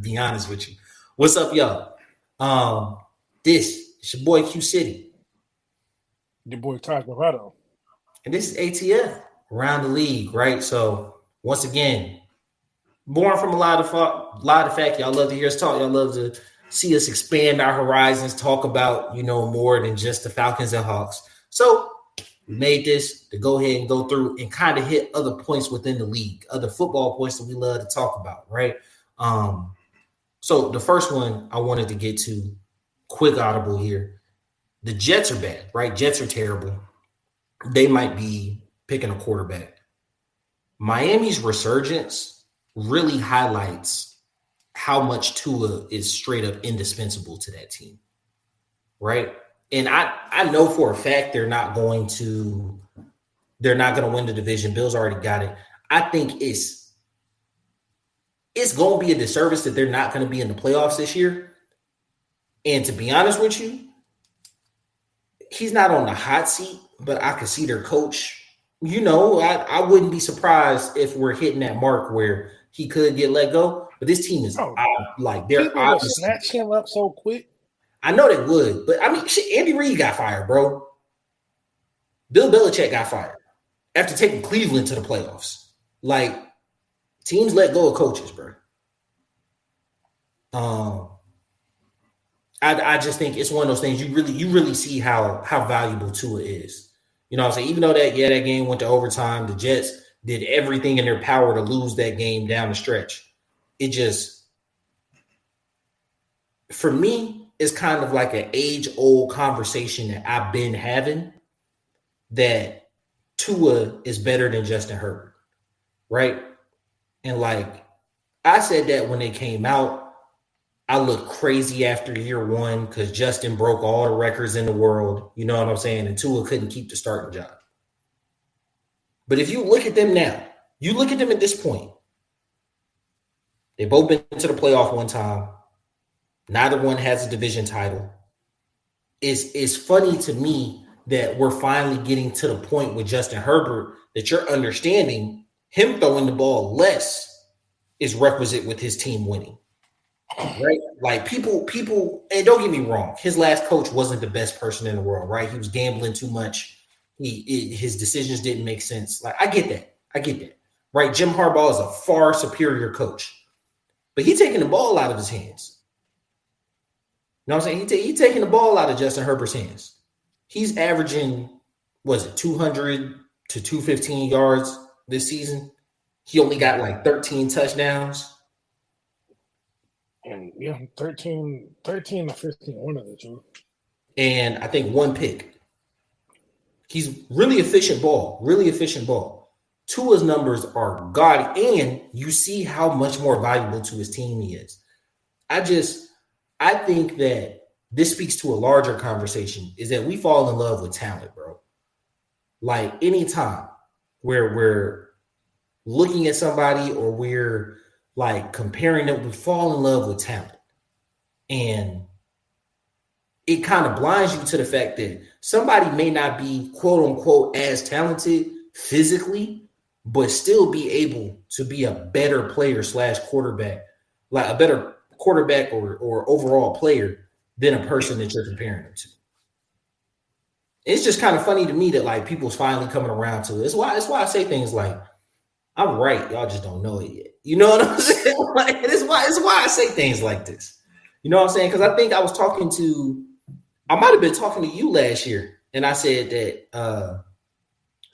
be honest with you. What's up, y'all? This is your boy Q City. Your boy Taj and And this is ATL around the league, right? So once again, born from a lot of fact, y'all love to hear us talk. Y'all love to see us expand our horizons, talk about more than just the Falcons and Hawks. So we made this to go ahead and go through and kind of hit other points within the league, other football points that we love to talk about, right? So the first one I wanted to get to, quick audible here. The Jets are bad, right? Jets are terrible. They might be picking a quarterback. Miami's resurgence really highlights how much Tua is straight up indispensable to that team, right? And I know for a fact they're not going to win the division. Bills already got it. I think it's going to be a disservice that they're not going to be in the playoffs this year. And to be honest with you, he's not on the hot seat, but I could see their coach. I wouldn't be surprised if we're hitting that mark where he could get let go. But this team is they're obviously snatch him up so quick. I know they would, but I mean, shit, Andy Reid got fired, bro. Bill Belichick got fired after taking Cleveland to the playoffs. Like, teams let go of coaches, bro. I just think it's one of those things you really see how valuable Tua is. You know what I'm saying? Even though that game went to overtime, the Jets did everything in their power to lose that game down the stretch. It just, for me, it's kind of like an age-old conversation that I've been having that Tua is better than Justin Herbert, right? And like I said that when they came out, I looked crazy after year one because Justin broke all the records in the world. You know what I'm saying? And Tua couldn't keep the starting job. But if you look at them now, you look at them at this point, they've both been to the playoff one time. Neither one has a division title. It's funny to me that we're finally getting to the point with Justin Herbert that you're understanding him throwing the ball less is requisite with his team winning. Right? Like people, and don't get me wrong, his last coach wasn't the best person in the world, right? He was gambling too much. His decisions didn't make sense. Like, I get that. Right? Jim Harbaugh is a far superior coach. But he's taking the ball out of his hands. You know what I'm saying? He's taking the ball out of Justin Herbert's hands. He's averaging, 200 to 215 yards this season. He only got like 13 touchdowns. And 13 to 15, one of the two. And I think one pick. He's really efficient ball. Tua's numbers are gaudy, and you see how much more valuable to his team he is. I think that this speaks to a larger conversation, is that we fall in love with talent, bro. Like, anytime where we're looking at somebody or we're like comparing them, we fall in love with talent. And it kind of blinds you to the fact that somebody may not be quote unquote as talented physically, but still be able to be a better player / quarterback, like a better quarterback or overall player than a person that you're comparing them to. It's just kind of funny to me that like people's finally coming around to it. It's why I say things like, I'm right, y'all just don't know it yet. You know what I'm saying? Like, it's why I say things like this. You know what I'm saying? Because I think I might have been talking to you last year, and I said that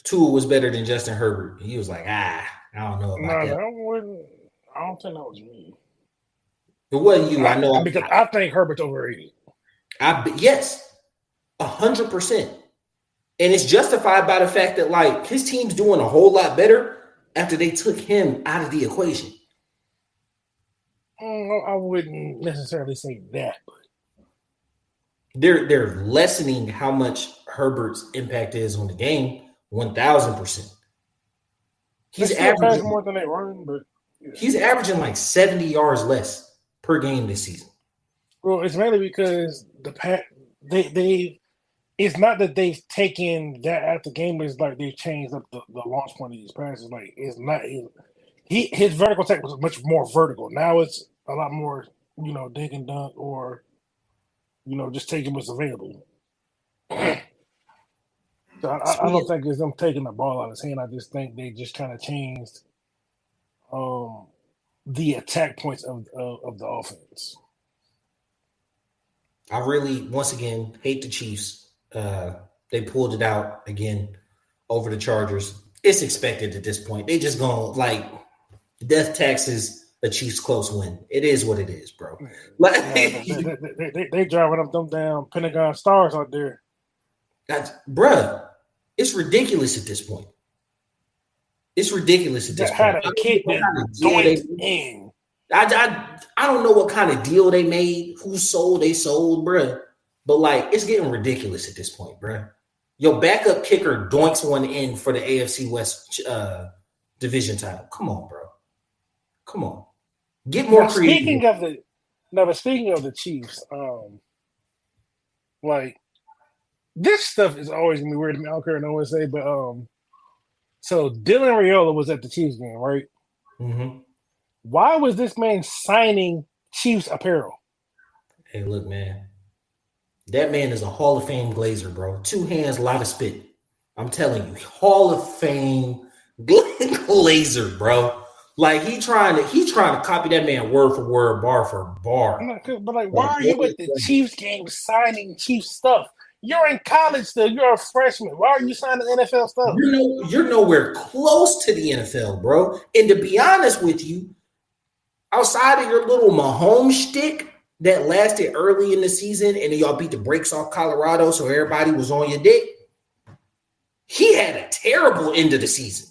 Tua was better than Justin Herbert. And he was like, I don't know about that. I don't think that was me. It wasn't you. I know. Because I think Herbert's overrated. Yes, 100%. And it's justified by the fact that like his team's doing a whole lot better after they took him out of the equation. I wouldn't necessarily say that, but they're lessening how much Herbert's impact is on the game 1,000%. He's averaging more than they run, but he's averaging like 70 yards less per game this season. Well, it's mainly because it's not that they've taken that out the game, but it's like they've changed up the launch point of these passes. Like, it's not his vertical attack was much more vertical. Now it's a lot more, dink and dunk, or just taking what's available. So I don't Speaking, think it's them taking the ball out of his hand. I just think they just kind of changed um, the attack points of the offense. I really, once again, hate the Chiefs. They pulled it out again over the Chargers. It's expected at this point. They just going like death taxes a Chiefs close win. It is what it is, bro. Like, Nah, they driving up them damn Pentagon stars out there. bruh, it's ridiculous at this point. It's ridiculous at this That had point. a kid that doinked in. I don't know what kind of deal they made, who sold, they sold, bruh. But like, it's getting ridiculous at this point, bruh. Your backup kicker doinks one in for the AFC West division title. Come on, bro. Come on. Get more Now creative. speaking of the Chiefs, like this stuff is always gonna be weird to me. I don't care what no one say, but so Dylan Raiola was at the Chiefs game, right? Mm-hmm. Why was this man signing Chiefs apparel? Hey, look, man. That man is a Hall of Fame glazer, bro. 2 hands, a lot of spit. I'm telling you, Hall of Fame glazer, bro. Like he trying to copy that man word for word, bar for bar. But like, why Like, are you at the Chiefs game signing Chiefs stuff? You're in college still. You're a freshman. Why are you signing NFL stuff? you're nowhere close to the NFL, bro. And to be honest with you, outside of your little Mahomes shtick that lasted early in the season, and then y'all beat the brakes off Colorado, so everybody was on your dick. He had a terrible end of the season.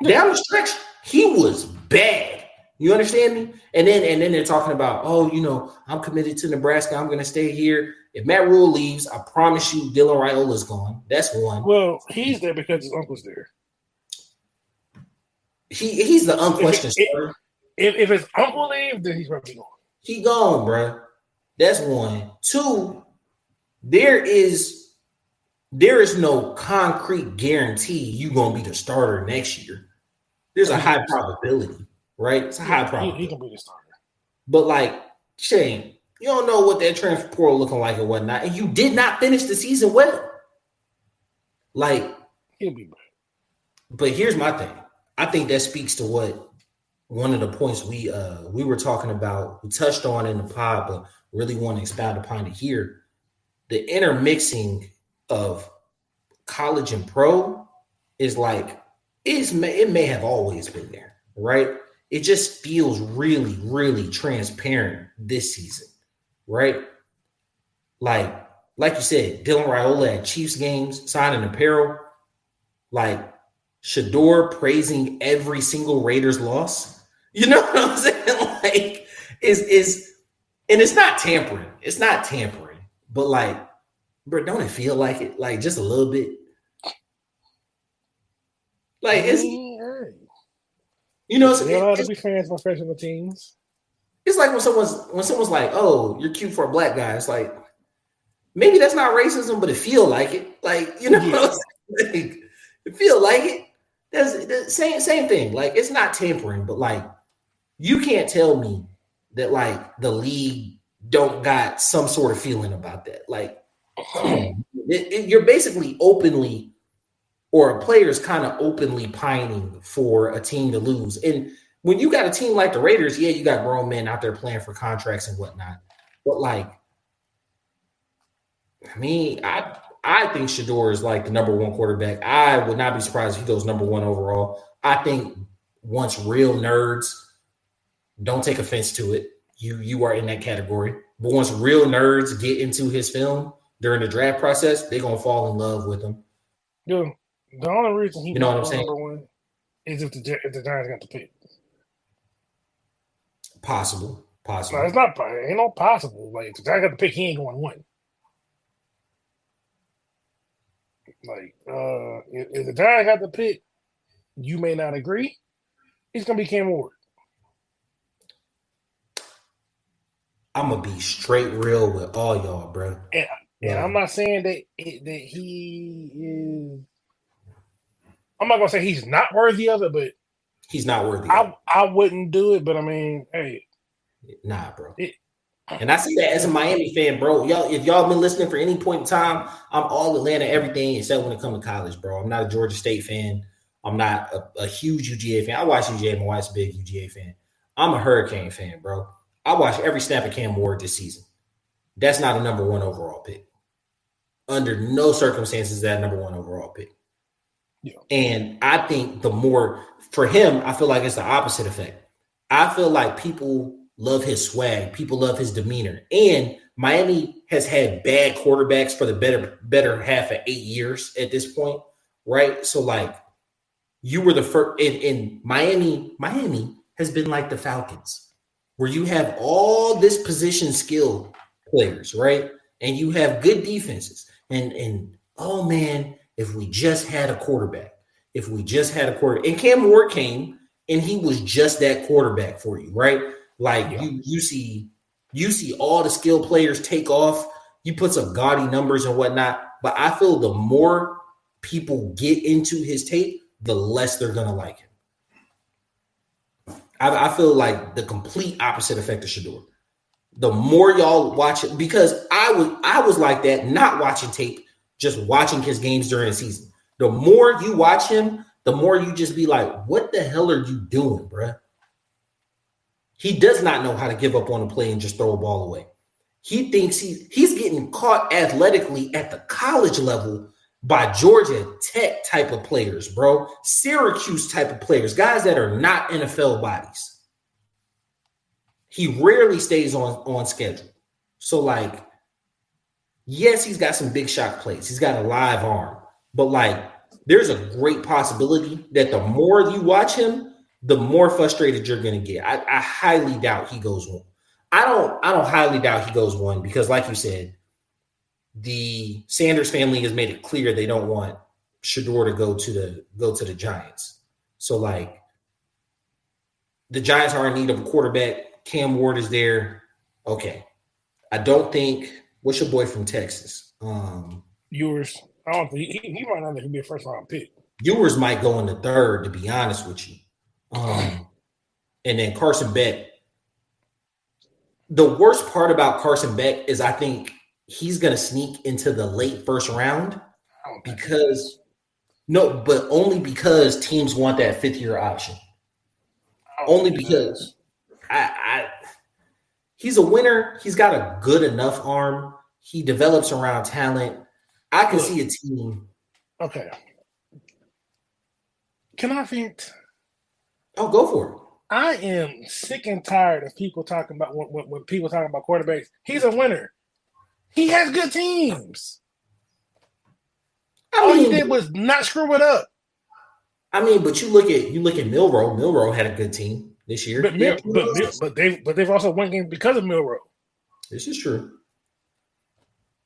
Down the stretch, he was bad. You understand me? And then they're talking about, oh, I'm committed to Nebraska. I'm going to stay here. If Matt Rule leaves, I promise you, Dylan Raiola's gone. That's one. Well, he's there because his uncle's there. He's the unquestioned starter. If his uncle leaves, then he's probably gone. He gone, bro. That's one. Two, there is no concrete guarantee you gonna be the starter next year. There's a high probability, right? It's a high probability. He can be the starter. But like, Shane, you don't know what that transfer portal looking like and whatnot, and you did not finish the season well. Like, he'll be back. But here's my thing. I think that speaks to what one of the points we were talking about, we touched on in the pod, but really want to expound upon it here. The intermixing of college and pro is like it may have always been there, right? It just feels really, really transparent this season, right? Like you said, Dylan Raiola at Chiefs games, signing apparel, like Shador praising every single Raiders loss. You know what I'm saying? Like, and it's not tampering. It's not tampering, but like, bro, don't it feel like it? Like just a little bit. Like it's, there ought to be fans for professional teams. It's like when someone's like, "Oh, you're cute for a black guy." It's like maybe that's not racism, but it feel like it. Like what I'm saying? Like, it feel like it. That's the same thing. Like it's not tampering, but like you can't tell me that like the league don't got some sort of feeling about that. Like, come on, you're basically openly, or a player's kind of openly pining for a team to lose. And when you got a team like the Raiders, yeah, you got grown men out there playing for contracts and whatnot. But like, I mean, I think Shador is like the number one quarterback. I would not be surprised if he goes number one overall. I think once real nerds, don't take offense to it, you are in that category. But once real nerds get into his film during the draft process, they're gonna fall in love with him. Dude, the only reason he's not number one is if the Giants got the pick. Possible. No, it's not. It ain't no possible. Like if the Giants got the pick, he ain't going one. Like if the Giants got the pick, you may not agree. He's gonna be Cam Ward. I'm gonna be straight real with all y'all, bro. And I'm not saying that he is. I'm not gonna say he's not worthy of it, but he's not worthy. I wouldn't do it, but I mean, hey, Nah, bro. It, And I say that as a Miami fan, bro. Y'all, if y'all been listening for any point in time, I'm all Atlanta, everything except when it comes to college, bro. I'm not a Georgia State fan. I'm not a huge UGA fan. I watch UGA. My wife's a big UGA fan. I'm a Hurricane fan, bro. I watch every snap of Cam Ward this season. That's not a number one overall pick. Under no circumstances is that number one overall pick. yeah. And I think the more for him, I feel like it's the opposite effect. I feel like people love his swag, people love his demeanor, and Miami has had bad quarterbacks for the better half of 8 years at this point, right? So like you were the first in Miami. Miami has been like the Falcons, where you have all this position skill players, right? And you have good defenses. And oh man, if we just had a quarterback, if we just had a quarterback, and Cam Ward came and he was just that quarterback for you, right? Like Yeah. you see all the skill players take off. You put some gaudy numbers and whatnot, but I feel the more people get into his tape, the less they're gonna like him. I feel like the complete opposite effect of Shador. The more y'all watch it, because I was like that, not watching tape, just watching his games during the season. The more you watch him, the more you just be like, what the hell are you doing, bruh? He does not know how to give up on a play and just throw a ball away. He thinks he's getting caught athletically at the college level by Georgia Tech type of players, bro. Syracuse type of players, guys that are not NFL bodies. He rarely stays on schedule. So, like, yes, he's got some big shot plays. He's got a live arm. But, like, there's a great possibility that the more you watch him, the more frustrated you're going to get. I highly doubt he goes one. I don't highly doubt he goes one because, like you said, the Sanders family has made it clear they don't want Shador to go to the Giants. So, like, the Giants are in need of a quarterback. Cam Ward is there. Okay. I don't think – what's your boy from Texas? Yours. I don't think he might not even be a first round pick. Yours might go in the third, to be honest with you. And then Carson Beck. The worst part about Carson Beck is I think he's going to sneak into the late first round because – no, but only because teams want that fifth-year option. Only because he's a winner. He's got a good enough arm. He develops around talent. I can see a team. Okay. Can I vent? Oh, go for it. I am sick and tired of people talking about when people talking about quarterbacks. He's a winner. He has good teams. All he did was not screw it up. I mean, but you look at Milroe. Milroe had a good team this year. But they've also won games because of Milroe. This is true.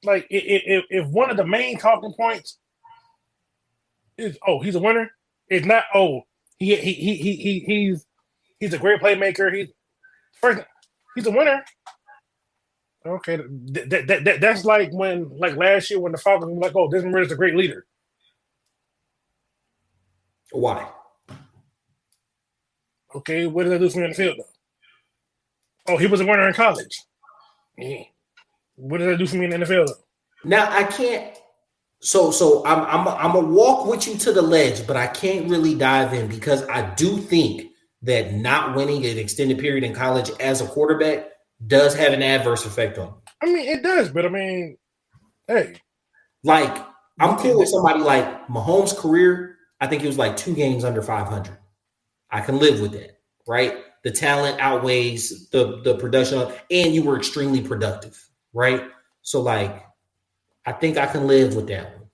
Like if one of the main talking points is he's a winner, it's not he's a great playmaker. He's a winner. Okay, that's like when last year when the Falcons were like, Desmond Ritter's a great leader. Why? Okay, what did that do for you in the field though? Oh, he was a winner in college. Yeah. What did that do for me in the NFL though? Now I can't. So I'm gonna walk with you to the ledge, but I can't really dive in because I do think that not winning an extended period in college as a quarterback does have an adverse effect on him. I mean, it does, but I mean, hey. Like, I'm cool with somebody like Mahomes' career. I think it was like 2 games under 500. I can live with that, right? The talent outweighs the production, and you were extremely productive, right? So, like, I think I can live with that one.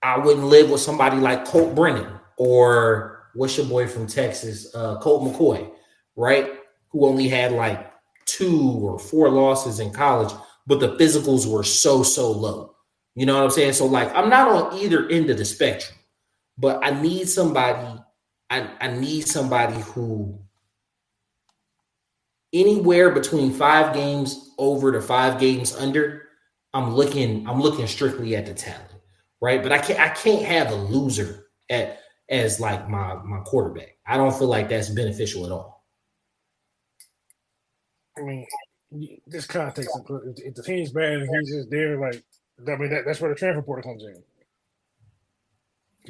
I wouldn't live with somebody like Colt Brennan or what's your boy from Texas, Colt McCoy, right? Who only had like 2 or 4 losses in college, but the physicals were so low. You know what I'm saying? So, like, I'm not on either end of the spectrum, but I need somebody. I need somebody who anywhere between 5 games over to 5 games under. I'm looking strictly at the talent, right? But I can't have a loser as like my quarterback. I don't feel like that's beneficial at all. I mean, this context. If the team's bad and he's just there, like I mean, that's where the transfer portal comes in.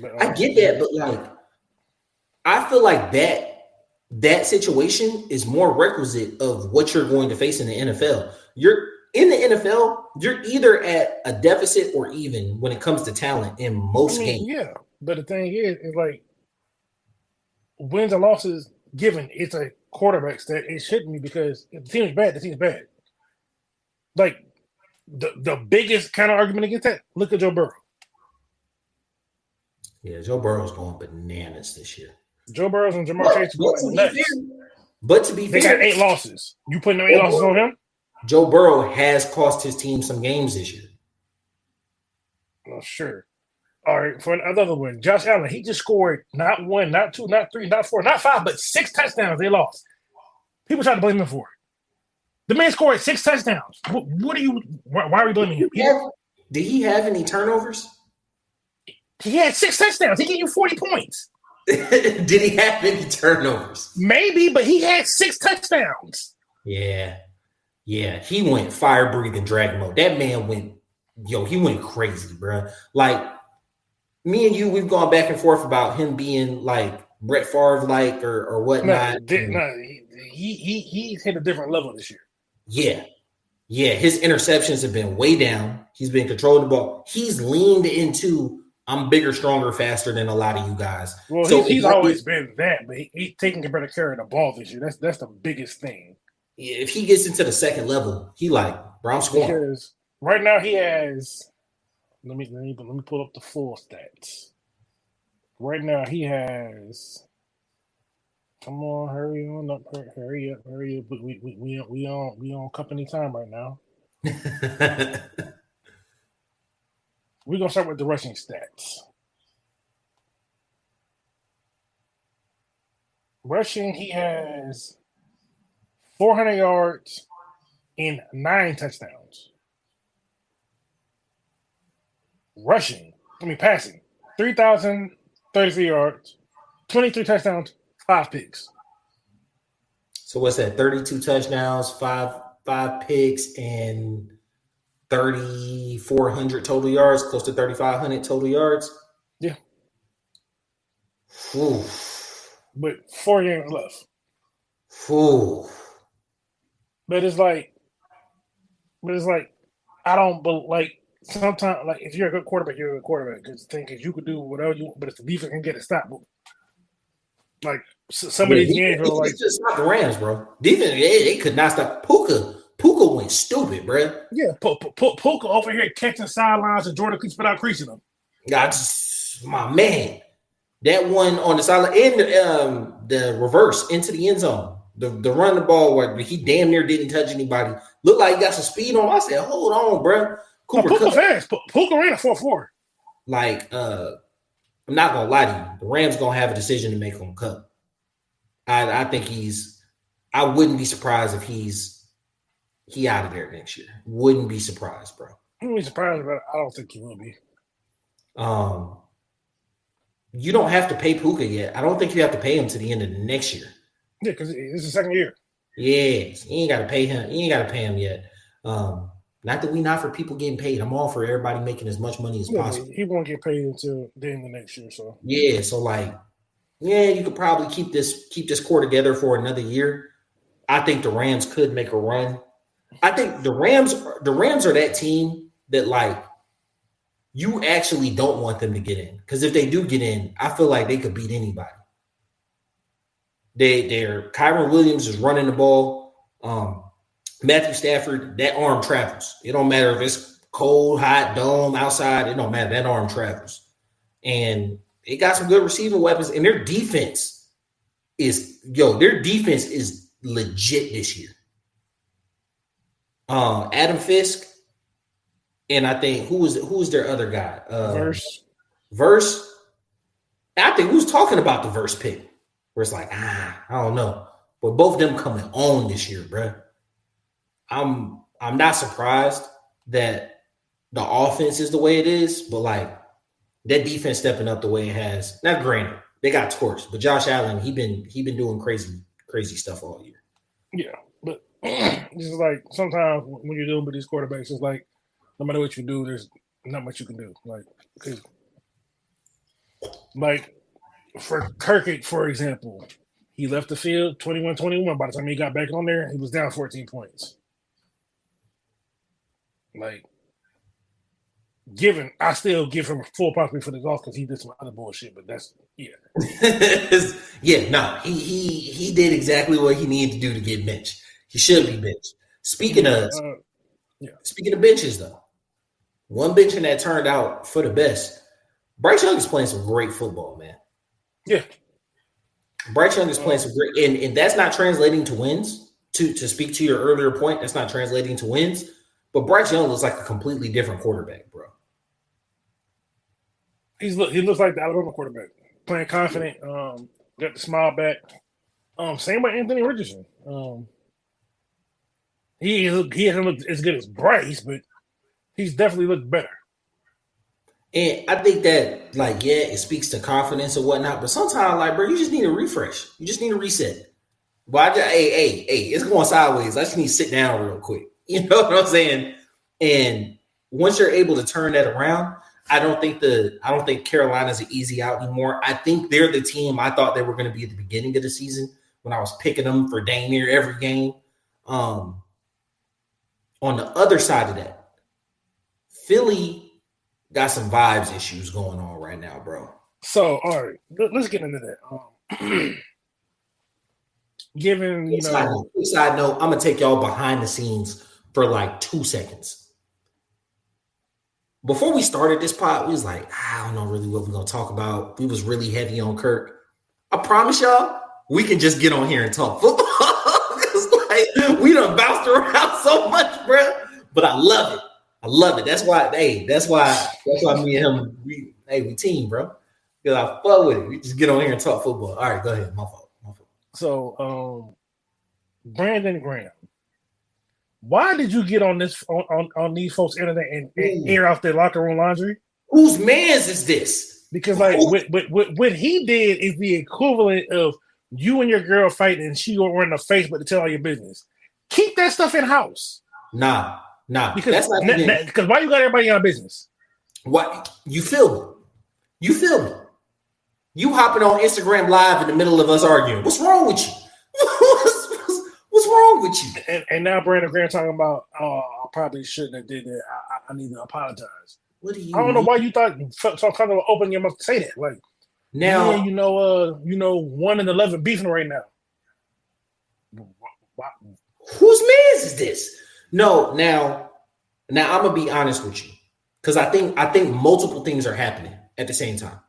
But, I get that, but like, I feel like that situation is more requisite of what you're going to face in the NFL. You're in the NFL, you're either at a deficit or even when it comes to talent in most games. Yeah. But the thing is like wins and losses given, it's a quarterback stat. It shouldn't be because if the team's bad, the team's bad. Like the biggest kind of argument against that, look at Joe Burrow. Yeah, Joe Burrow's going bananas this year. Joe Burrow and Jamar Chase are going nuts. But to be fair, they got 8 losses. You putting them 8 losses on him? Joe Burrow has cost his team some games this year. Well, sure. All right, for another one, Josh Allen, he just scored not 1, not 2, not 3, not 4, not 5, but 6 touchdowns. They lost. People try to blame him for it. The man scored 6 touchdowns. What are you? Why are we blaming him? Did he have any turnovers? He had 6 touchdowns. He gave you 40 points. Did he have any turnovers? Maybe, but he had 6 touchdowns. Yeah. He went fire breathing dragon mode. That man went, he went crazy, bro. Like me and you, we've gone back and forth about him being like Brett Favre like or whatnot. He hit a different level this year. Yeah. His interceptions have been way down. He's been controlling the ball. He's leaned into I'm bigger, stronger, faster than a lot of you guys. Well, so he's always been that, but he's taking better care of the ball this year. That's the biggest thing. If he gets into the second level, he like, bro, I'm scoring. Because right now he has. Let me pull up the full stats. Right now he has. Come on, hurry up! We on company time right now. We're gonna start with the rushing stats. Rushing, he has 400 yards and 9 touchdowns. Passing, 3,033 yards, 23 touchdowns, 5 picks. So what's that? 32 touchdowns, five picks, and 3,400 total yards, close to 3,500 total yards. Yeah. Ooh. But 4 games left. Ooh. But it's like I don't like sometimes like if you're a good quarterback, you're a good quarterback. Because the thing is, you could do whatever you want, but if the defense can get it stopped, like some of these games are like just not the Rams, bro. Defense, they could not stop Puka. Puka went stupid, bro. Yeah, Puka over here catching sidelines and Jordan keeps without creasing them. My man, that one on the sideline and the reverse into the end zone. The run the ball where he damn near didn't touch anybody. Looked like he got some speed on him. I said, hold on, bro. Puka fast. Puka ran a 4.4. Like, I'm not gonna lie to you. The Rams gonna have a decision to make on Cup. I think I wouldn't be surprised if he out of there next year. Wouldn't be surprised, bro. I wouldn't be surprised, but I don't think he will be. You don't have to pay Puka yet. I don't think you have to pay him to the end of the next year. Yeah, because it's the second year. Yes, you ain't got to pay him. You ain't got to pay him yet. Not that we not for people getting paid. I'm all for everybody making as much money as possible. He won't get paid until the end of next year. So yeah, so like, you could probably keep this core together for another year. I think the Rams could make a run. I think the Rams are that team that like you actually don't want them to get in because if they do get in, I feel like they could beat anybody. They're Kyron Williams is running the ball. Matthew Stafford, that arm travels. It don't matter if it's cold, hot, dome, outside. It don't matter. That arm travels. And they got some good receiving weapons. And their defense is legit this year. Adam Fisk. And I think who was their other guy? Verse. I think we was talking about the Verse pick. Where it's like, I don't know. But both of them coming on this year, bro. I'm not surprised that the offense is the way it is, but like that defense stepping up the way it has. Not granted, they got torched, but Josh Allen, he been doing crazy stuff all year. Yeah, but It's like sometimes when you're dealing with these quarterbacks, it's like no matter what you do, there's not much you can do. Like, cause like for Kirk, for example, he left the field 21-21. By the time he got back on there, he was down 14 points. Like, I still give him full props for the golf because he did some other bullshit, but that's yeah, no, he did exactly what he needed to do to get benched. He should be benched. Speaking of benches, though, one benching that turned out for the best. Bryce Young is playing some great football, man. Yeah, Bryce Young is playing some great, and that's not translating to wins. To speak to your earlier point, that's not translating to wins. But Bryce Young looks like a completely different quarterback, bro. he looks like the Alabama quarterback, playing confident. Got the smile back. Same with Anthony Richardson. He hasn't looked as good as Bryce, but he's definitely looked better. And I think that, like, yeah, it speaks to confidence or whatnot. But sometimes, like, bro, you just need a refresh. You just need a reset. But hey, it's going sideways. I just need to sit down real quick. You know what I'm saying? And once you're able to turn that around, I don't think Carolina's an easy out anymore. I think they're the team I thought they were going to be at the beginning of the season when I was picking them for dang near every game. On the other side of that, Philly got some vibes issues going on right now, bro. So, all right, let's get into that. Given, side note, I'm gonna take y'all behind the scenes for like 2 seconds. Before we started this pod, we was like, I don't know really what we're gonna talk about. We was really heavy on Kirk. I promise y'all, we can just get on here and talk football. Like, we done bounced around so much, bro. But I love it. I love it. That's why me and him, we team, bro. Because I fuck with it. We just get on here and talk football. All right, go ahead. My fault. So, Brandon Graham, why did you get on this on these folks' internet and air out their locker room laundry? Whose man's is this? Because like what he did is the equivalent of you and your girl fighting and she going run the Facebook to tell all your business. Keep that stuff in house. Nah. Because why you got everybody in your business? What you feel me? You hopping on Instagram Live in the middle of us arguing. What's wrong with you? What's wrong with you? And now Brandon Graham talking about, I probably shouldn't have did that. I need to apologize. What do you? I don't know why you thought so kind of opening your mouth to say that. Like now, yeah, 1 and 11 beefing right now. Whose man's is this? No, now I'm gonna be honest with you because I think multiple things are happening at the same time.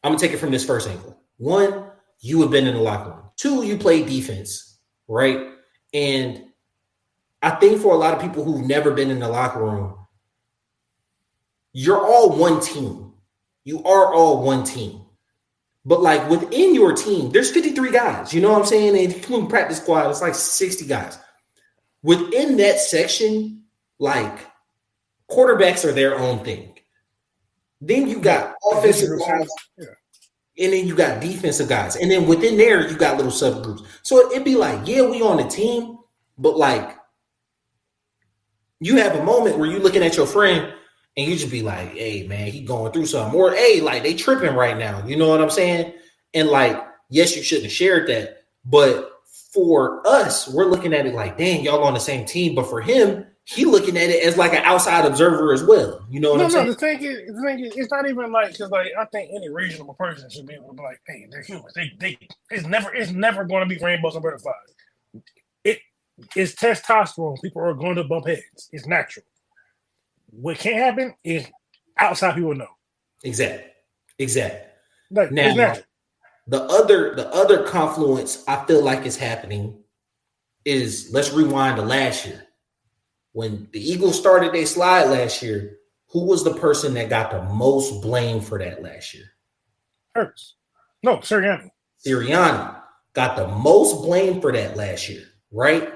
I'm gonna take it from this first angle. 1, you have been in the locker room. 2, you played defense, right? And I think for a lot of people who've never been in the locker room, you're all one team. You are all one team. But like within your team, there's 53 guys. You know what I'm saying? And including practice squad, it's like 60 guys. Within that section, like quarterbacks are their own thing. Then you got offensive guys, and then you got defensive guys. And then within there, you got little subgroups. So it'd be like, yeah, we on the team, but like you have a moment where you're looking at your friend and you just be like, hey, man, he going through something. Or, hey, like they tripping right now. You know what I'm saying? And like, yes, you shouldn't have shared that. But for us, we're looking at it like, dang, y'all on the same team. But for him, he looking at it as like an outside observer as well. You know what I'm saying? The thing is, it's not even like, because like I think any reasonable person should be able to be like, hey, they're humans. It's never going to be rainbows and butterflies. It's testosterone. People are going to bump heads. It's natural. What can't happen is outside people know. Exactly. Like, now, it's natural. The other confluence I feel like is happening is, let's rewind to last year. When the Eagles started their slide last year, who was the person that got the most blame for that last year? Hurts. No, Sirianni. Sirianni got the most blame for that last year, right?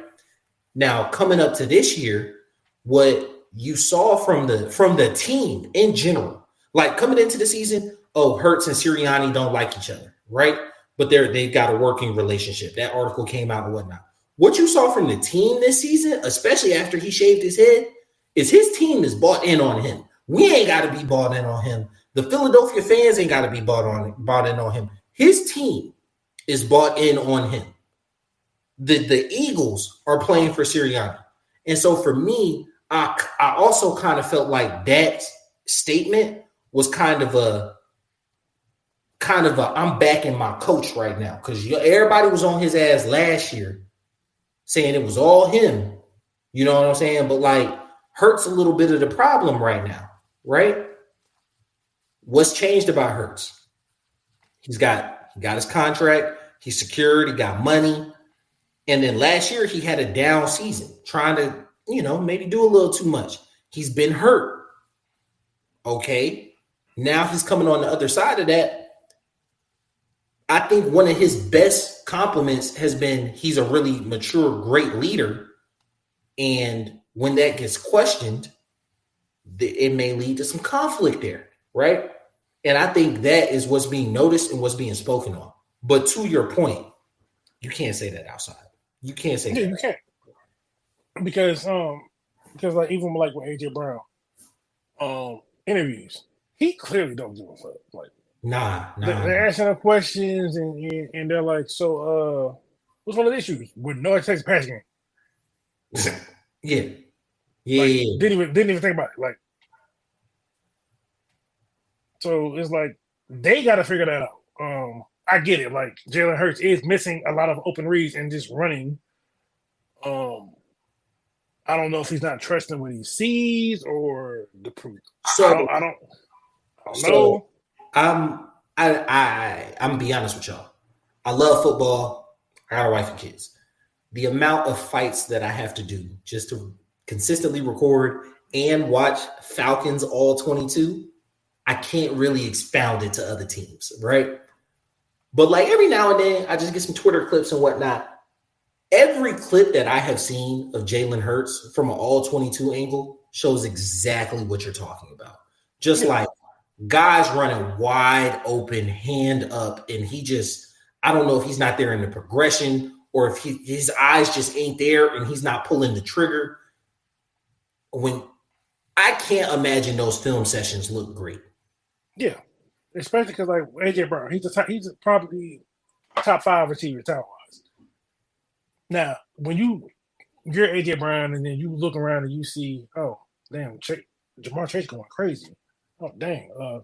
Now, coming up to this year, what you saw from the team in general, like coming into the season, Hurts and Sirianni don't like each other, right? But they've got a working relationship. That article came out and whatnot. what you saw from the team this season, especially after he shaved his head, is his team is bought in on him. We ain't got to be bought in on him. The Philadelphia fans ain't got to be bought in on him. His team is bought in on him. The Eagles are playing for Sirianni. And so for me, I also kind of felt like that statement was kind of a I'm backing my coach right now, because everybody was on his ass last year saying it was all him. You know what I'm saying? But like, Hurts a little bit of the problem right now, right? What's changed about Hurts? He got his contract, he's secured, he got money. And then last year he had a down season, trying to, maybe do a little too much. He's been hurt. Okay. Now he's coming on the other side of that. I think one of his best compliments has been he's a really mature, great leader. And when that gets questioned, it may lead to some conflict there, right? And I think that is what's being noticed and what's being spoken on. But to your point, you can't say that outside. You can't say that. You can't. Because like even like with AJ Brown, interviews, he clearly don't give a fuck. Like, nah. They're asking him questions and they're like, so what's one of the issues with no Texas pass game? Yeah. Like, didn't even think about it. Like, so it's like they got to figure that out. I get it. Like, Jalen Hurts is missing a lot of open reads and just running. I don't know if he's not trusting what he sees or the proof. So I don't know. I'm gonna be honest with y'all. I love football. I got a wife and kids. The amount of fights that I have to do just to consistently record and watch Falcons all 22, I can't really expound it to other teams, right? But like every now and then, I just get some Twitter clips and whatnot. Every clip that I have seen of Jalen Hurts from an all 22 angle shows exactly what you're talking about. Just like guys running wide open, hand up, and I don't know if he's not there in the progression or if his eyes just ain't there and he's not pulling the trigger. When I can't imagine those film sessions look great. Yeah, especially because like AJ Brown, he's probably top 5 receiver talent-wise. Now, when you're AJ Brown and then you look around and you see, oh damn, Jamar Chase going crazy. Oh dang,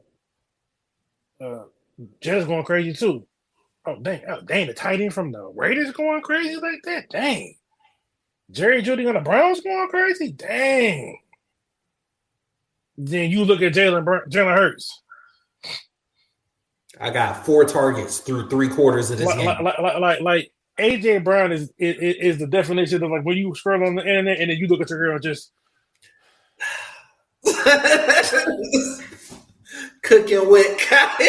Jett's going crazy too. Oh dang, the tight end from the Raiders going crazy like that. Dang, Jerry Jeudy on the Browns going crazy. Dang. Then you look at Jalen Hurts. I got 4 targets through 3 quarters of this game. Like AJ Brown is the definition of like when you scroll on the internet and then you look at your girl just cooking with cotton.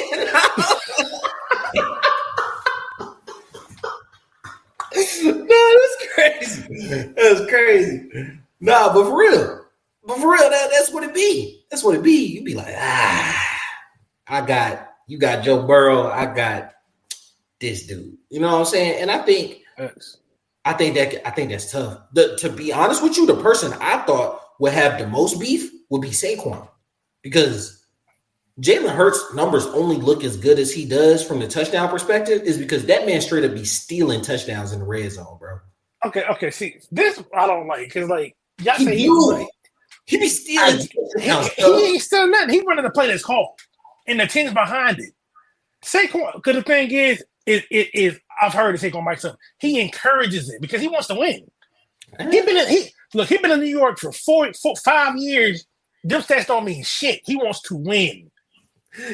No, that's crazy. That's crazy. Nah, but for real, that's what it be. That's what it be. You be like, you got Joe Burrow, I got this dude. You know what I'm saying? And I think that's tough. To be honest with you, the person I thought would have the most beef would be Saquon, because Jalen Hurts' numbers only look as good as he does from the touchdown perspective is because that man straight up be stealing touchdowns in the red zone, bro. Okay. See, this I don't like because like y'all he say he be stealing touchdowns. He ain't stealing nothing. He running the play that's called, and the team's behind it. Saquon, because the thing is I've heard it Saquon Mike's son. He encourages it because he wants to win. He been in New York for 5 years. Them stats don't mean shit. He wants to win.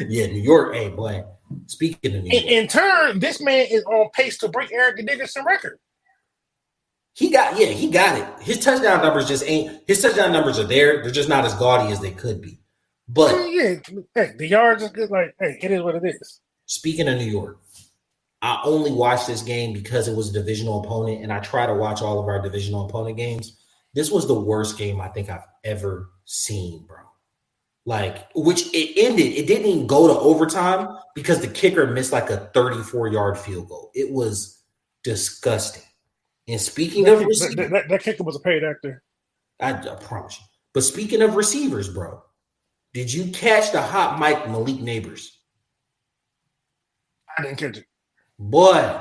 Yeah, New York, hey boy. Speaking of New York, in turn, this man is on pace to break Eric Dickerson record. He got it. His touchdown numbers are there. They're just not as gaudy as they could be. But hey, the yards is good. Like, hey, it is what it is. Speaking of New York, I only watched this game because it was a divisional opponent, and I try to watch all of our divisional opponent games. This was the worst game I think I've ever seen, bro. Like, which it ended. It didn't even go to overtime because the kicker missed like a 34-yard field goal. It was disgusting. And speaking of receivers, That kicker was a paid actor. I promise you. But speaking of receivers, bro, did you catch the hot mic Malik Neighbors? I didn't catch it. Boy,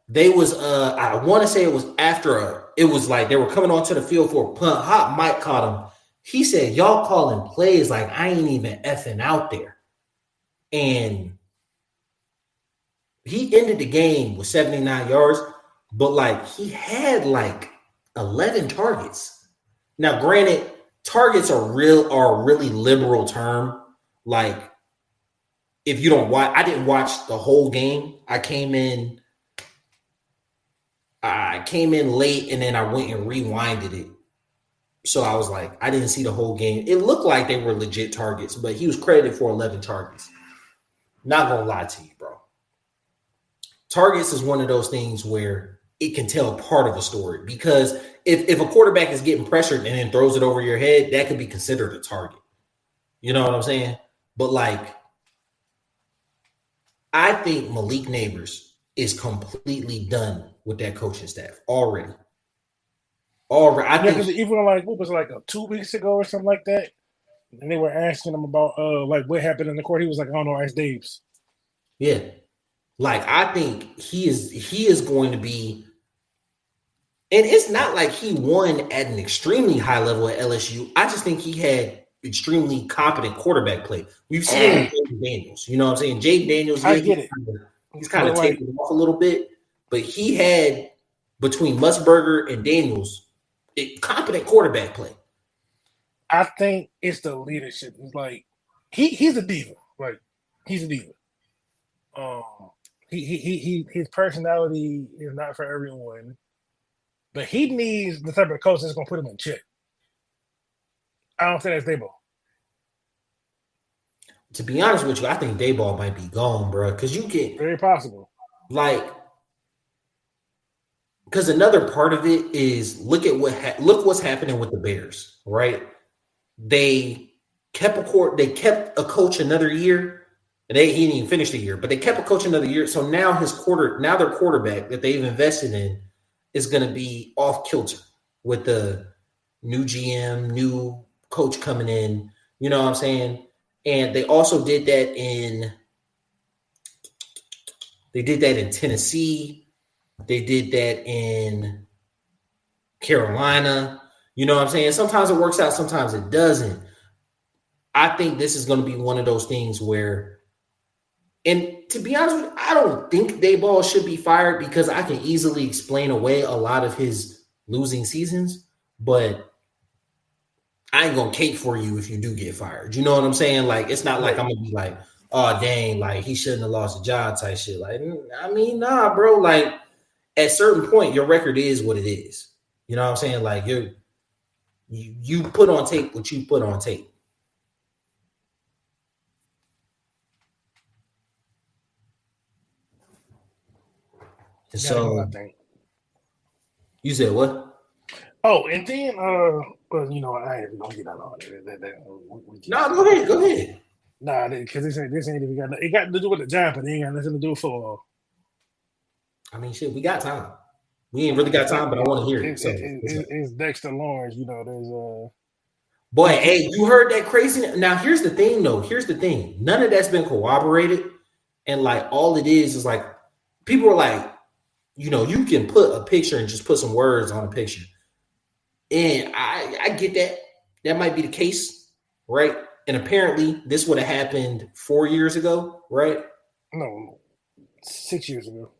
they was I want to say it was after it was like they were coming onto the field for a punt. Hot Mike caught him. He said, "Y'all calling plays like I ain't even effing out there." And he ended the game with 79 yards, but like he had like 11 targets. Now, granted, targets are a really liberal term. Like if you don't watch, I didn't watch the whole game. I came in late and then I went and rewinded it. So I was like, I didn't see the whole game. It looked like they were legit targets, but he was credited for 11 targets. Not gonna lie to you, bro. Targets is one of those things where it can tell part of a story because if a quarterback is getting pressured and then throws it over your head, that could be considered a target. You know what I'm saying? But like, I think Malik Neighbors is completely done with that coaching staff already. I Yeah, because think even like what was it, like 2 weeks ago or something like that, and they were asking him about like what happened in the court. He was like, I don't know, ask Dave's. yeah. Like I think he is going to be, and it's not like he won at an extremely high level at LSU. I just think he had extremely competent quarterback play. We've seen it with Jake Daniels. You know what I'm saying? Jake Daniels, I yeah, get it, he's kind but of like tapered off a little bit, but he had between Musburger and Daniels, competent quarterback play. I think it's the leadership. It's like he's a diva. Like he's a diva. Um, his personality is not for everyone, but he needs the type of coach that's gonna put him in check. I don't think that's Dabo. To be honest with you, I think Dayball might be gone, bro. Because you get Very possible. like, because another part of it is look what's happening with the Bears, right? They they kept a coach another year. He didn't even finish the year, but they kept a coach another year. So now their quarterback that they've invested in is going to be off kilter with the new GM, new coach coming in. You know what I'm saying? And they also did that in Tennessee. They did that in Carolina. You know what I'm saying? Sometimes it works out, sometimes it doesn't. I think this is going to be one of those things where, and to be honest with you, I don't think Dayball should be fired because I can easily explain away a lot of his losing seasons, but I ain't going to cake for you if you do get fired. You know what I'm saying? Like, it's not like I'm going to be like, oh, dang, like he shouldn't have lost a job type shit. Like, I mean, nah, bro. Like, at a certain point, your record is what it is. You know what I'm saying? Like, you put on tape what you put on tape. So I think. you said what? Oh, and then well, you know, I ain't gonna get out all that. No, go ahead, go ahead. Nah, because this ain't even got it got to do with the job, but it ain't got nothing to do with football. I mean, shit, we got time. We ain't really got time, but I want to hear it. So, It's Dexter Lawrence. You know, there's boy, hey, you heard that crazy? Now, here's the thing, though. Here's the thing. None of that's been corroborated, and like all it is like people are like, you know, you can put a picture and just put some words on a picture, and I get that. That might be the case, right? And apparently, this would have happened 4 years ago, right? no 6 years ago.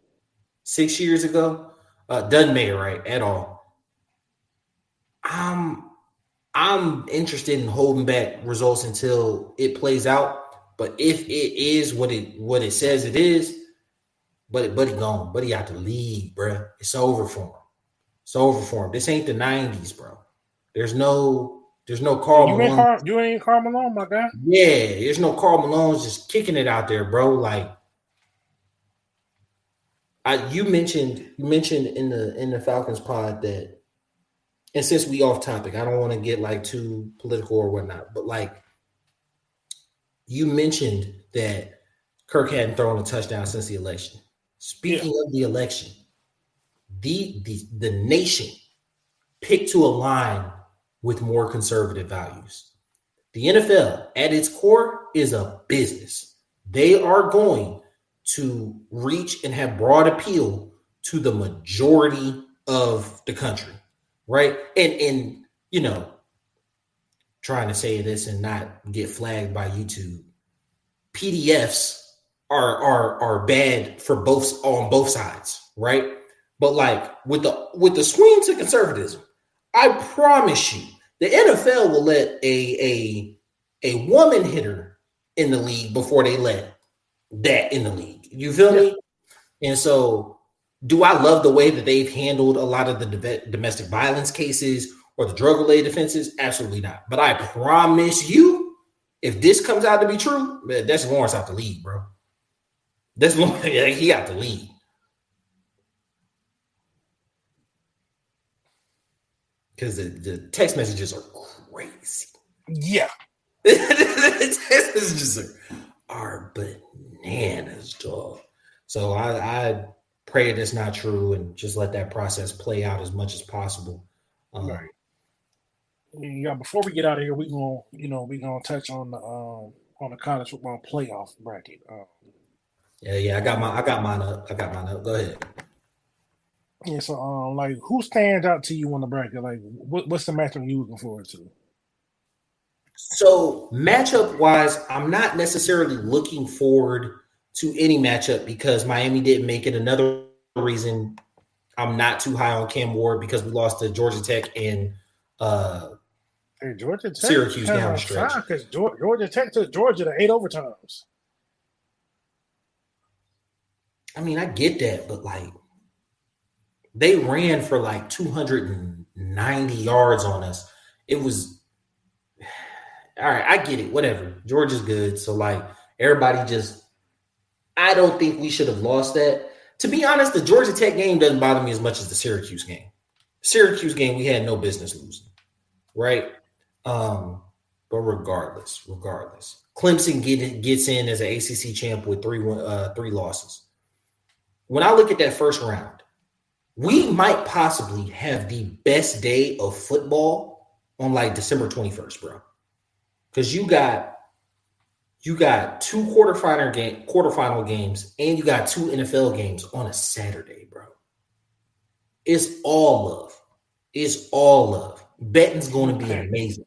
6 years ago, doesn't make it right at all. I'm interested in holding back results until it plays out. But if it is what it says it is, buddy gone, buddy out the league, bro. It's over for him. It's over for him. This ain't the '90s, bro. There's no Carl Malone. You ain't Carl Malone, my guy. Yeah, there's no Carl Malone's just kicking it out there, bro. Like you mentioned in the Falcons pod that, and since we off topic, I don't want to get like too political or whatnot, but like you mentioned that Kirk hadn't thrown a touchdown since the election. Speaking of the election, the nation picked to align with more conservative values. The NFL, at its core, is a business. They are going to reach and have broad appeal to the majority of the country, right? And you know, trying to say this and not get flagged by YouTube. PDFs are bad for both on both sides, right? But like with the swing to conservatism, I promise you, the NFL will let a woman hitter in the league before they let that in the league. You feel me? And so, do I love the way that they've handled a lot of the domestic violence cases or the drug-related offenses? Absolutely not. But I promise you, if this comes out to be true, man, that's Lawrence out the league, bro. That's Lawrence. He out the league. Because the text messages are crazy. Yeah. The text messages are bananas, dog. So I pray that's not true and just let that process play out as much as possible. Right. Yeah. Before we get out of here, we gonna touch on the college football playoff bracket. Yeah. I got mine up. Go ahead. Yeah. So like, who stands out to you on the bracket? Like, what's the matchup you looking forward to? So matchup wise, I'm not necessarily looking forward to any matchup because Miami didn't make it. Another reason I'm not too high on Cam Ward because we lost to Georgia Tech and Georgia Tech Syracuse down the stretch. Because Georgia Tech took Georgia to 8 overtimes. I mean, I get that, but like they ran for like 290 yards on us. It was all right. I get it. Whatever. Georgia's good. So like everybody just, I don't think we should have lost that. To be honest, the Georgia Tech game doesn't bother me as much as the Syracuse game. Syracuse game, we had no business losing, right? But regardless, Clemson gets in as an ACC champ with three losses. When I look at that first round, we might possibly have the best day of football on like December 21st, bro. Because you got two quarterfinal games and you got two NFL games on a Saturday, bro. It's all love. It's all love. Betting's going to be amazing.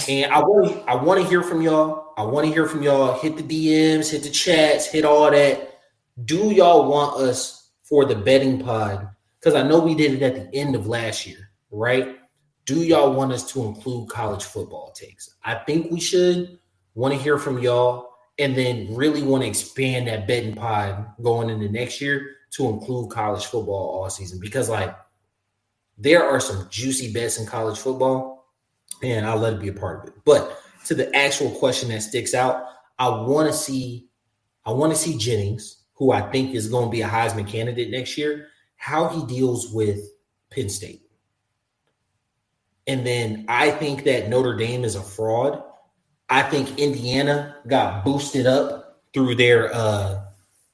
And I want to hear from y'all. Hit the DMs, hit the chats, hit all that. Do y'all want us for the betting pod? Because I know we did it at the end of last year, right? Do y'all want us to include college football takes? I think we should. Want to hear from y'all, and then really want to expand that betting pod going into next year to include college football all season because like there are some juicy bets in college football, and I'll let it be a part of it. But to the actual question that sticks out, I want to see Jennings, who I think is going to be a Heisman candidate next year, how he deals with Penn State. And then I think that Notre Dame is a fraud. I think Indiana got boosted up through their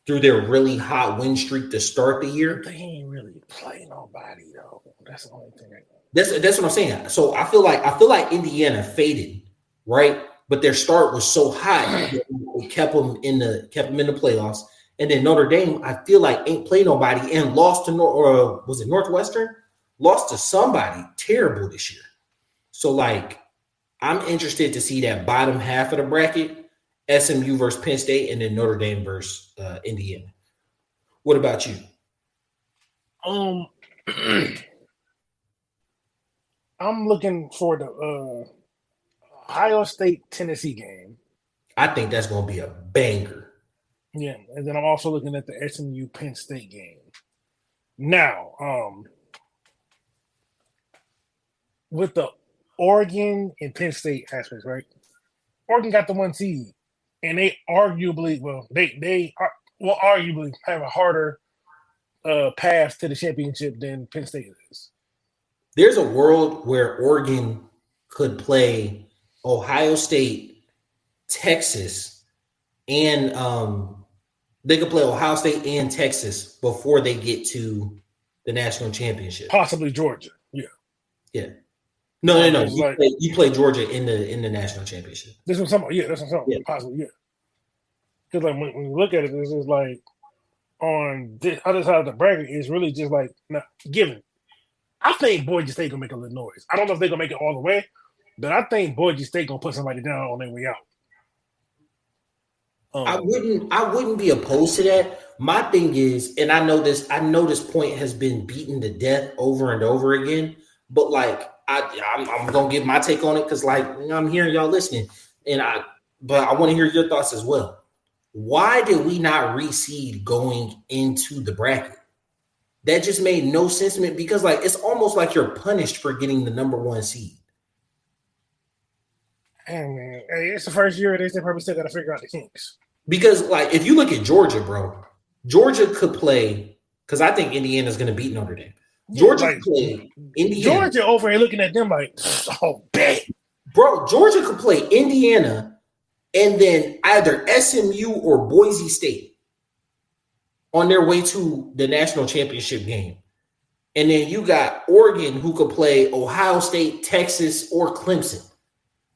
really hot win streak to start the year. They ain't really play nobody though. That's the only thing. That's what I'm saying. So I feel like Indiana faded, right? But their start was so hot it kept them in the playoffs. And then Notre Dame, I feel like ain't played nobody and lost to was it Northwestern? Lost to somebody terrible this year. So like I'm interested to see that bottom half of the bracket, SMU versus Penn State, and then Notre Dame versus Indiana. What about you? I'm looking for the Ohio State-Tennessee game. I think that's going to be a banger. Yeah, and then I'm also looking at the SMU-Penn State game. Now, with the Oregon and Penn State aspects, right? Oregon got the 1 seed, and they arguably, arguably have a harder path to the championship than Penn State is. There's a world where Oregon could play Ohio State, Texas, and they could play Ohio State and Texas before they get to the national championship. Possibly Georgia. Yeah. Yeah. No. You play Georgia in the national championship. This was something. Yeah, that's what I'm talking about. Possibly. Yeah. Because like when you look at it, this is like on the other side of the bracket is really just like not given. I think Boise State gonna make a little noise. I don't know if they're gonna make it all the way, but I think Boise State gonna put somebody down on their way out. I wouldn't be opposed to that. My thing is, and I know this point has been beaten to death over and over again, but like I'm gonna give my take on it because like I'm hearing y'all listening, but I want to hear your thoughts as well. Why did we not reseed going into the bracket? That just made no sense to me because like it's almost like you're punished for getting the number 1 seed. Hey man, it's the first year. They probably still got to figure out the kinks. Because like if you look at Georgia, bro, Georgia could play because I think Indiana's going to beat Notre Dame. Georgia could play Indiana. Georgia over here looking at them like, oh, bet. Bro, Georgia could play Indiana and then either SMU or Boise State on their way to the national championship game. And then you got Oregon who could play Ohio State, Texas, or Clemson.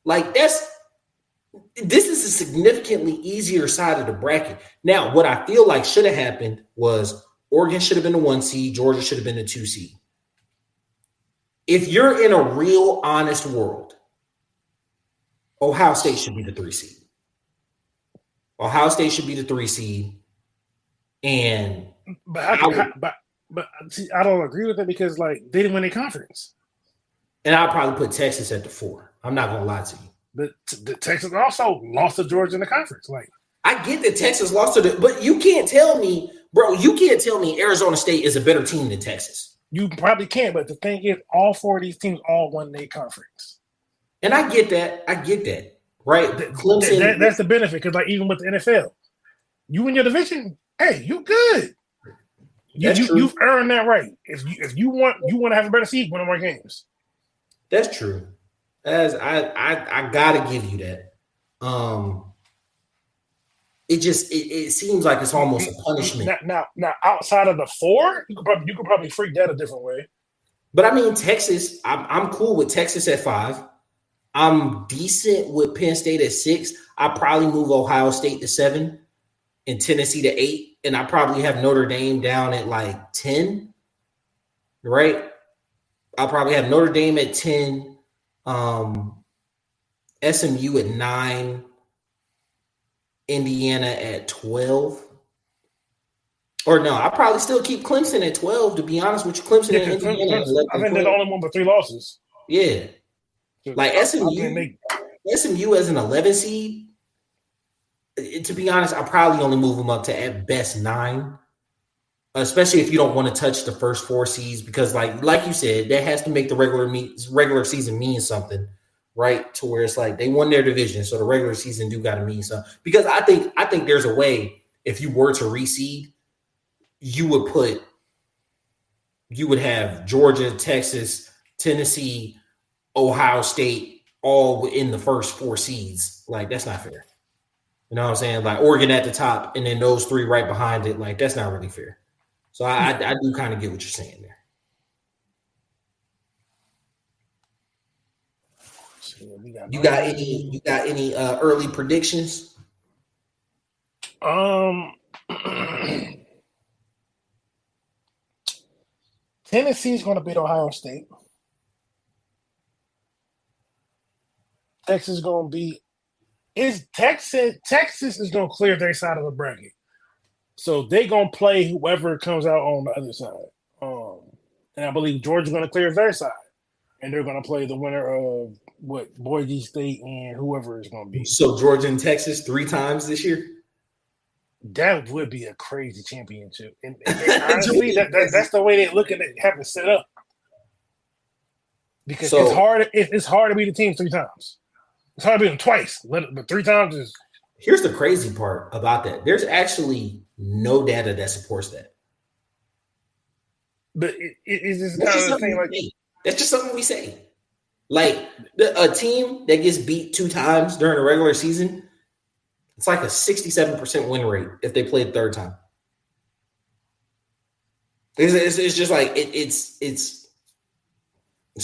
Like this is a significantly easier side of the bracket. Now, what I feel like should have happened was Oregon should have been the 1 seed, Georgia should have been the 2 seed. If you're in a real honest world, Ohio State should be the 3 seed. Ohio State should be the 3 seed. And but see, I don't agree with that because like they didn't win a conference. And I'll probably put Texas at the 4. I'm not gonna lie to you. But the Texas also lost to Georgia in the conference. Like I get that Texas lost to but you can't tell me, bro. You can't tell me Arizona State is a better team than Texas. You probably can, but the thing is, all 4 of these teams all won their conference. And I get that. Right? Clemson. That's the benefit because like even with the NFL, you win your division. Hey, you good. You've earned that right. If you want to have a better seed, win more games. That's true. I gotta give you that. It seems like it's almost a punishment. Now outside of the 4, you could probably freak that a different way. But I mean Texas, I'm cool with Texas at 5. I'm decent with Penn State at 6. I probably move Ohio State to 7 and Tennessee to 8, and I probably have Notre Dame down at like 10. Right? I'll probably have Notre Dame at 10, SMU at 9, Indiana at 12. Or no, I'll probably still keep Clemson at 12, to be honest with you. Clemson and Indiana at 11. I think they're the only one with 3 losses. Yeah. Like SMU as an 11 seed, to be honest, I'll probably only move them up to at best 9. Especially if you don't want to touch the first 4 seeds, because like you said, that has to make the regular season mean something, right? To where it's like they won their division, so the regular season do got to mean something. Because I think there's a way if you were to reseed, you would have Georgia, Texas, Tennessee, Ohio State all within the first 4 seeds. Like that's not fair. You know what I'm saying? Like Oregon at the top, and then those 3 right behind it. Like that's not really fair. So I do kind of get what you're saying there. You got any early predictions? Tennessee's going to beat Ohio State. Texas is going to beat. Texas is going to clear their side of the bracket. So they're going to play whoever comes out on the other side. And I believe Georgia's going to clear their side. And they're going to play the winner of Boise State and whoever it's going to be. So Georgia and Texas 3 times this year? That would be a crazy championship. And honestly, that's the way they're looking at having it set up. Because it's hard to beat a team 3 times. It's hard to beat them twice. But 3 times is... Here's the crazy part about that. There's actually no data that supports that. But it's just kind of thing like that's just something we say. Like a team that gets beat 2 times during the regular season, it's like a 67% win rate if they play the 3rd time. It's just like it's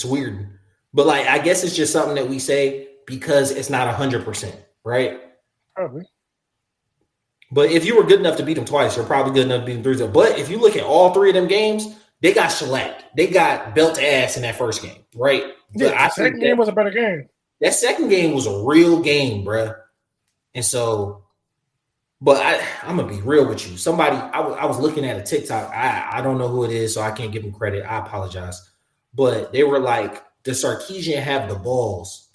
weird. But like I guess it's just something that we say because it's not 100%, right? Probably. But if you were good enough to beat them twice, you're probably good enough to beat them 3-0. But if you look at all three of them games, they got shellacked. They got belt ass in that first game, right? But Yeah, the second game was a better game. That second game was a real game, bruh. And so, but I'm gonna be real with you. Somebody, I was looking at a TikTok. I don't know who it is, so I can't give them credit. I apologize. But they were like, does Sarkisian have the balls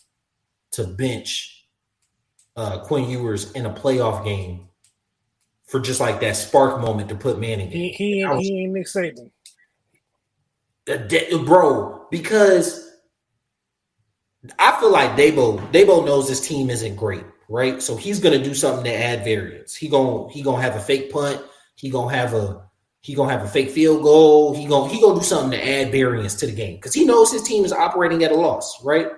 to bench Quinn Ewers in a playoff game for just like that spark moment to put Manning in? He ain't Nick Saban. Bro, because I feel like Dabo knows this team isn't great, right? So he's gonna do something to add variance. He gonna have a fake punt. He gonna have a fake field goal. He gonna do something to add variance to the game because he knows his team is operating at a loss, right?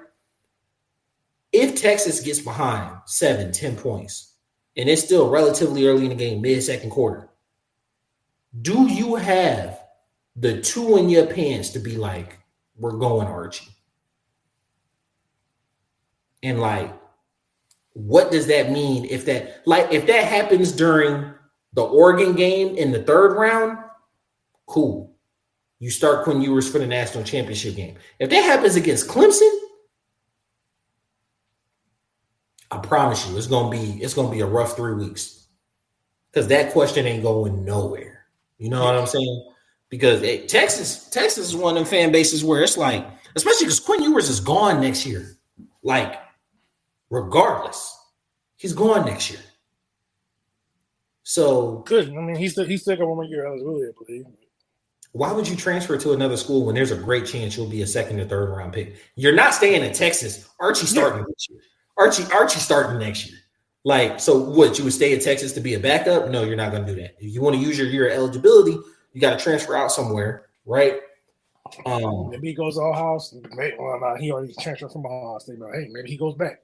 If Texas gets behind 7-10 points and it's still relatively early in the game, mid-second quarter, do you have the two in your pants to be like, we're going Archie? And like, what does that mean if that happens during the Oregon game in the third round? Cool. You start Quinn Ewers for the national championship game. If that happens against Clemson, I promise you, it's gonna be a rough 3 weeks because that question ain't going nowhere. You know what I'm saying? Because Texas is one of them fan bases where it's like, especially because Quinn Ewers is gone next year. Like, regardless, he's gone next year. So good. I mean, he's still got 1 more year eligibility, I believe. Why would you transfer to another school when there's a great chance you'll be a second or third round pick? You're not staying in Texas. Archie's starting next year. Archie starting next year. Like, so what? You would stay in Texas to be a backup? No, you're not going to do that. If you want to use your year of eligibility, you got to transfer out somewhere, right? Maybe he goes to Ohio State. Well, he already transferred from Ohio State. But hey, maybe he goes back.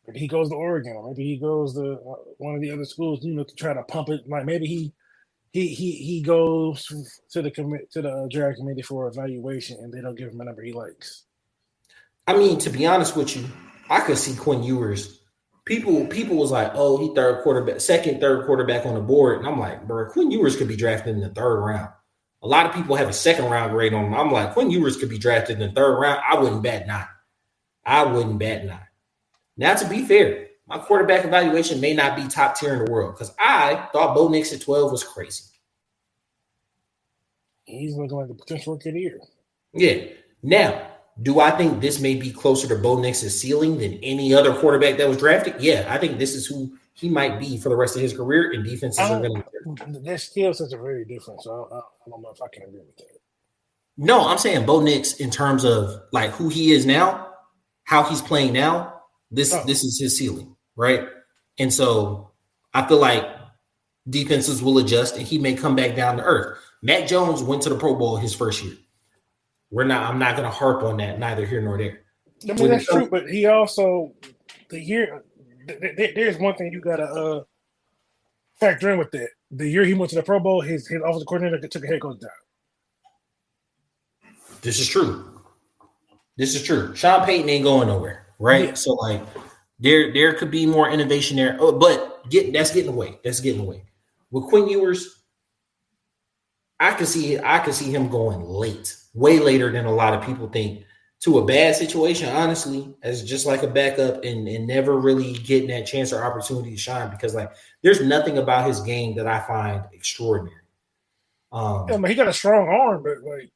Maybe he goes to Oregon, or maybe he goes to one of the other schools, to try to pump it. Like maybe he goes to the draft committee for evaluation, and they don't give him a number he likes. I mean, to be honest with you, I could see Quinn Ewers. People was like, oh, he third quarterback on the board, and I'm like, bro, Quinn Ewers could be drafted in the third round. A lot of people have a second round grade on him. I'm like, Quinn Ewers could be drafted in the third round. I wouldn't bat not. Now, to be fair, my quarterback evaluation may not be top tier in the world because I thought Bo Nix at 12 was crazy. He's looking like a potential rookie of the year. Yeah. Now, do I think this may be closer to Bo Nix's ceiling than any other quarterback that was drafted? Yeah, I think this is who he might be for the rest of his career, and defenses are going to. Their skill sets are very different, so I don't know if I can agree with that. No, I'm saying Bo Nix in terms of like who he is now, how he's playing now. This is his ceiling, right? And so I feel like defenses will adjust, and he may come back down to earth. Mac Jones went to the Pro Bowl his first year. I'm not going to harp on that, neither here nor there. I mean, that's true, but he also there's one thing you got to factor in with that. The year he went to the Pro Bowl, his offensive coordinator took a head coach job. This is true. Sean Payton ain't going nowhere, right? Yeah. So like, there could be more innovation there, but that's getting away. With Quinn Ewers, I can see him going late, way later than a lot of people think, to a bad situation, honestly, as just like a backup and never really getting that chance or opportunity to shine because like there's nothing about his game that I find extraordinary. He got a strong arm, but like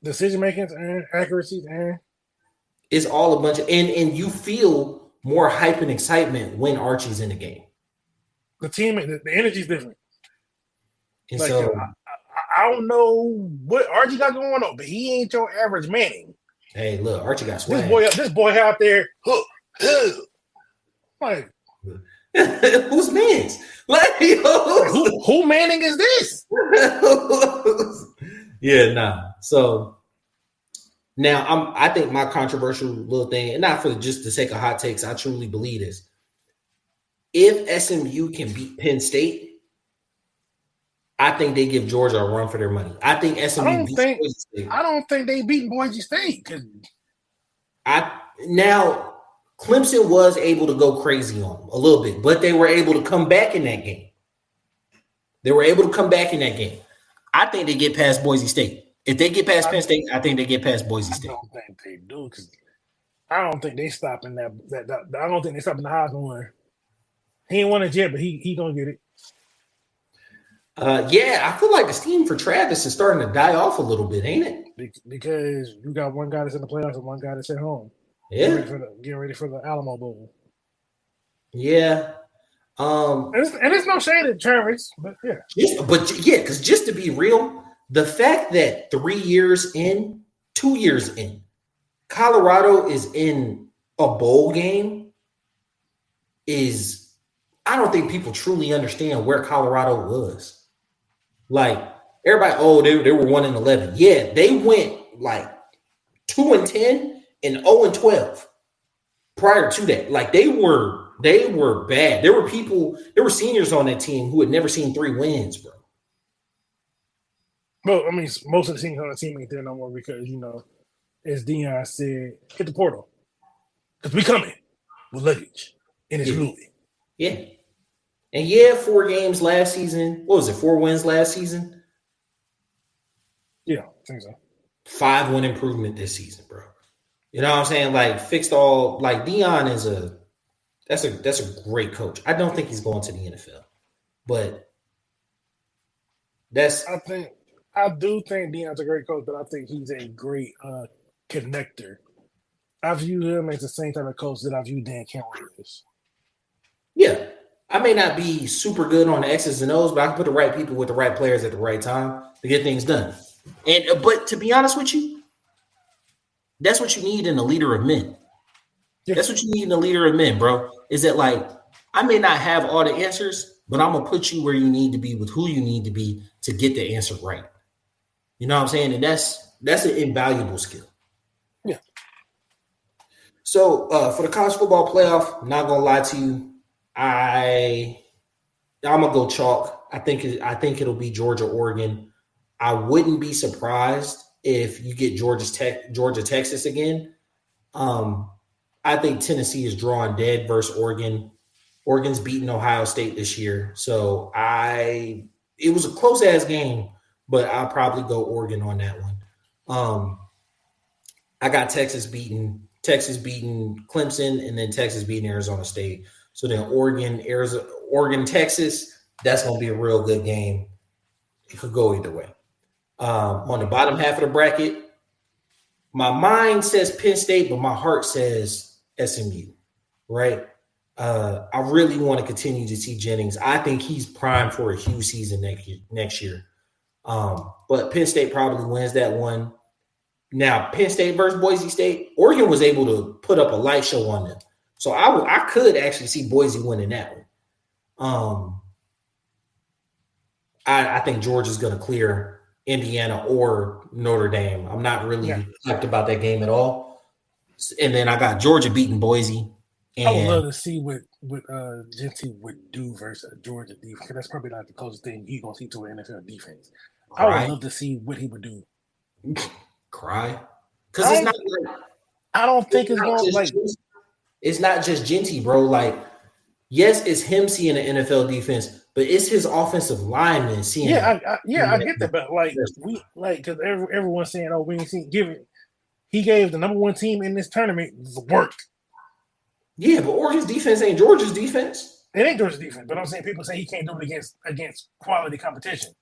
decision making and accuracy and it's all a bunch of and you feel more hype and excitement when Archie's in the game. The team, the energy's different. And like, so I don't know what Archie got going on, but he ain't your average Manning. Hey, look, Archie got swag. This boy out there, like who's Manning's? Like, who Manning is this? Yeah, nah. So now I think my controversial little thing, and not for just the sake of hot takes, I truly believe this. If SMU can beat Penn State, I think they give Georgia a run for their money. I think I SMU don't beats think Boise State. I don't think they beaten Boise State because Now Clemson was able to go crazy on them a little bit, but they were able to come back in that game. They were able to come back in that game. I think they get past Boise State. If they get past I, Penn State, I think they get past Boise I State. don't think they do because I don't think they stopping that. I don't think they stopping the Heisman winner. He ain't won it yet, but he gonna get it. Yeah, I feel like the steam for Travis is starting to die off a little bit, ain't it? Because you got one guy that's in the playoffs and one guy that's at home. Yeah, Getting ready for the Alamo Bowl. yeah. And it's no shade at Travis, but yeah. Because just to be real, the fact that 2 years in, Colorado is in a bowl game is, I don't think people truly understand where Colorado was. Like everybody, they were 1-11. Yeah, they went like 2-10 and 0-12 prior to that. Like they were bad. There were seniors on that team who had never seen 3 wins, bro. Well, I mean, most of the teams on the team ain't there no more because as Dion said, hit the portal because we coming with luggage and it's Yeah. fluid. Yeah. And yeah, 4 games last season. What was it? 4 wins last season. Yeah, I think so. 5-win improvement this season, bro. You know what I'm saying? Like fixed all. Like Dion is that's a great coach. I don't think he's going to the NFL, but that's I do think Dion's a great coach, but I think he's a great connector. I view him as the same type of coach that I view Dan Campbell is. yeah. I may not be super good on the X's and O's, but I can put the right people with the right players at the right time to get things done. And but to be honest with you, that's what you need in a leader of men. Yeah. That's what you need in a leader of men, bro. Is that like I may not have all the answers, but I'm gonna put you where you need to be with who you need to be to get the answer right. You know what I'm saying? And that's an invaluable skill. Yeah. So for the college football playoff, I'm not gonna lie to you, I'm gonna go chalk. I think it'll be Georgia, Oregon. I wouldn't be surprised if you get Georgia, Texas again. I think Tennessee is drawing dead versus Oregon. Oregon's beaten Ohio State this year, so it was a close ass game, but I'll probably go Oregon on that one. I got Texas beating Clemson, and then Texas beating Arizona State. So then Oregon, Texas, that's going to be a real good game. It could go either way. On the bottom half of the bracket, my mind says Penn State, but my heart says SMU, right? I really want to continue to see Jennings. I think he's primed for a huge season next year. But Penn State probably wins that one. Now, Penn State versus Boise State, Oregon was able to put up a light show on them. So I could actually see Boise winning that one. I think Georgia's going to clear Indiana or Notre Dame. I'm not really hyped about that game at all. And then I got Georgia beating Boise. And I would love to see what Genty would do versus Georgia defense. That's probably not the closest thing he's gonna see to an NFL defense. I would love to see what he would do. Cry, because it's not like I don't think it's going like it's not just Genty, bro. Like, yes, it's him seeing the NFL defense, but it's his offensive lineman seeing. Yeah, I get that, but because everyone's saying, "Oh, we ain't seen He gave the number 1 team in this tournament work. Yeah, but Oregon's defense ain't Georgia's defense. It ain't Georgia's defense, but I'm saying people say he can't do it against quality competition.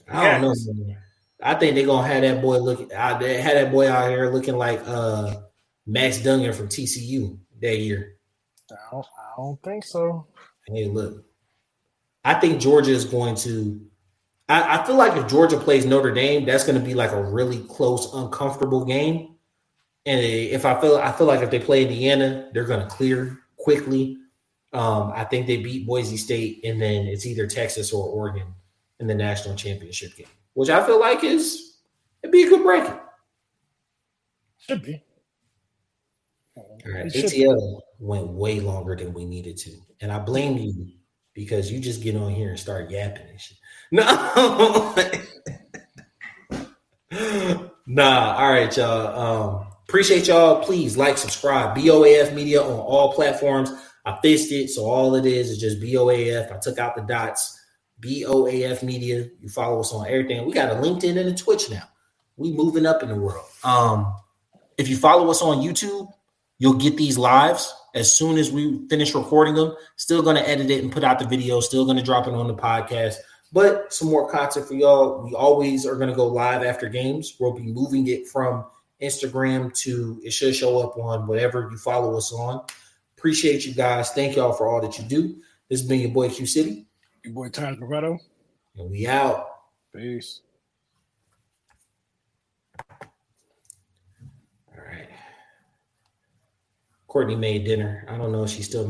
I don't know, man. I think they're gonna have that boy they had that boy out here looking like Max Duggan from TCU that year. I don't think so. Hey, look, I think Georgia is going to. I feel like if Georgia plays Notre Dame, that's going to be like a really close, uncomfortable game. And I feel like if they play Indiana, they're going to clear quickly. I think they beat Boise State, and then it's either Texas or Oregon in the national championship game, which I feel like it'd be a good bracket. Should be. All right, ATL went way longer than we needed to, and I blame you because you just get on here and start yapping and shit. No. Nah, all right, y'all. Appreciate y'all. Please like, subscribe. BOAF Media on all platforms. I fixed it, so all it is just BOAF. I took out the dots. BOAF Media. You follow us on everything. We got a LinkedIn and a Twitch now. We moving up in the world. If you follow us on YouTube, you'll get these lives as soon as we finish recording them. Still going to edit it and put out the video. Still going to drop it on the podcast. But some more content for y'all. We always are going to go live after games. We'll be moving it from Instagram to, it should show up on whatever you follow us on. Appreciate you guys. Thank y'all for all that you do. This has been your boy Q City. Your boy Taj Bravado. And we out. Peace. All right. Courtney made dinner. I don't know if she's still